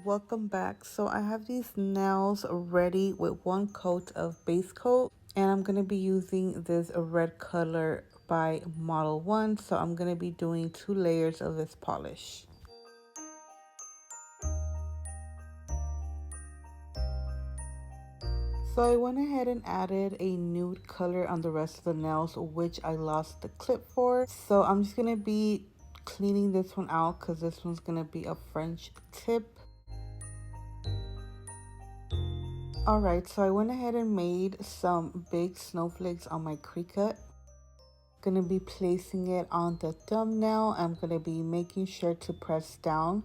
Welcome back. So I have these nails ready with one coat of base coat, and I'm going to be using this red color by Model 1. So I'm going to be doing 2 layers of this polish. So I went ahead and added a nude color on the rest of the nails, which I lost the clip for. So I'm just going to be cleaning this one out because this one's going to be a French tip. Alright, so I went ahead and made some big snowflakes on my Cricut. Gonna be placing it on the thumbnail. I'm gonna be making sure to press down,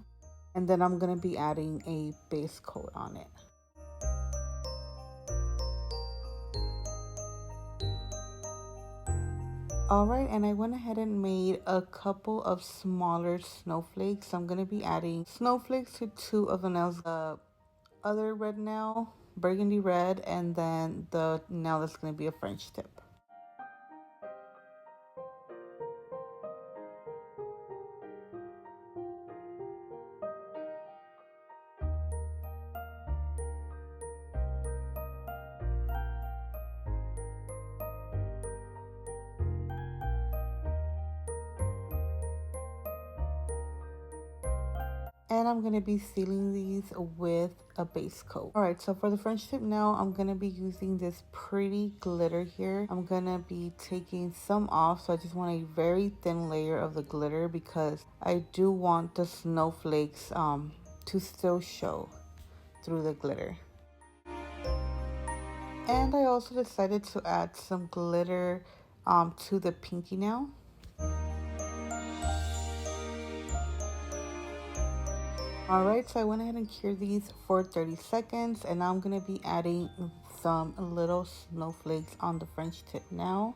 and then I'm gonna be adding a base coat on it. Alright, and I went ahead and made a couple of smaller snowflakes. I'm gonna be adding snowflakes to 2 of the nails. The other red nail, burgundy red, and then the nail that's gonna be a French tip. And I'm going to be sealing these with a base coat. Alright, so for the French tip now, I'm going to be using this pretty glitter here. I'm going to be taking some off, so I just want a very thin layer of the glitter because I do want the snowflakes to still show through the glitter. And I also decided to add some glitter to the pinky nail. Alright, so I went ahead and cured these for 30 seconds, and now I'm going to be adding some little snowflakes on the French tip now.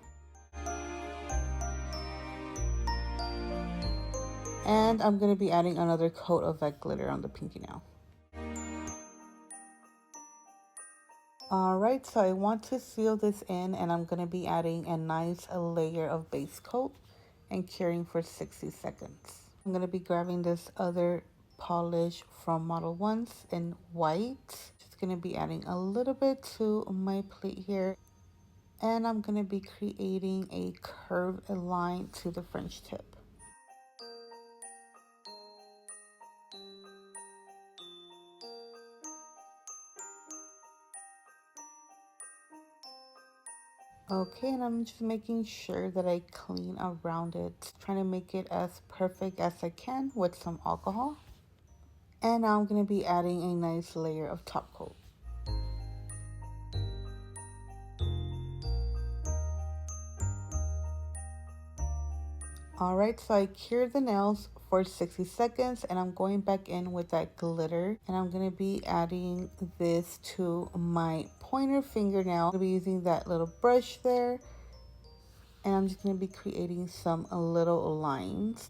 And I'm going to be adding another coat of that glitter on the pinky nail. Alright, so I want to seal this in, and I'm going to be adding a nice layer of base coat and curing for 60 seconds. I'm going to be grabbing this other polish from Model 1's in white. Just going to be adding a little bit to my plate here. And I'm going to be creating a curved line to the French tip. Okay, and I'm just making sure that I clean around it, trying to make it as perfect as I can with some alcohol. And now I'm going to be adding a nice layer of top coat. Alright, so I cured the nails for 60 seconds, and I'm going back in with that glitter, and I'm going to be adding this to my pointer fingernail. I'm going to be using that little brush there, and I'm just going to be creating some little lines.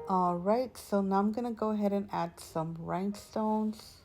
Alright, so now I'm going to go ahead and add some rhinestones.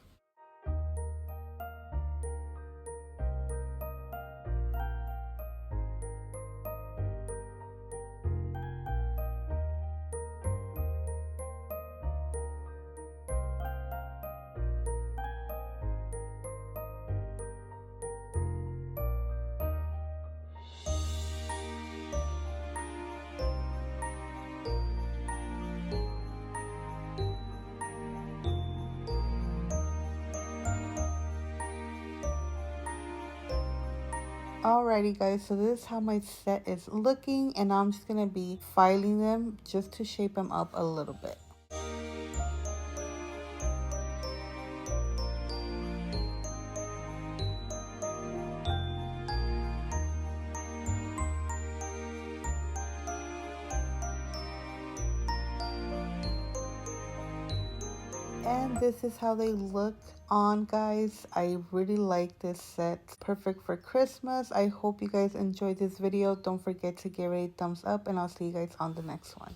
Alrighty guys, so this is how my set is looking, and I'm just going to be filing them just to shape them up a little bit. And this is how they look on, guys. I really like this set. Perfect for Christmas. I hope you guys enjoyed this video. Don't forget to give it a thumbs up, and I'll see you guys on the next one.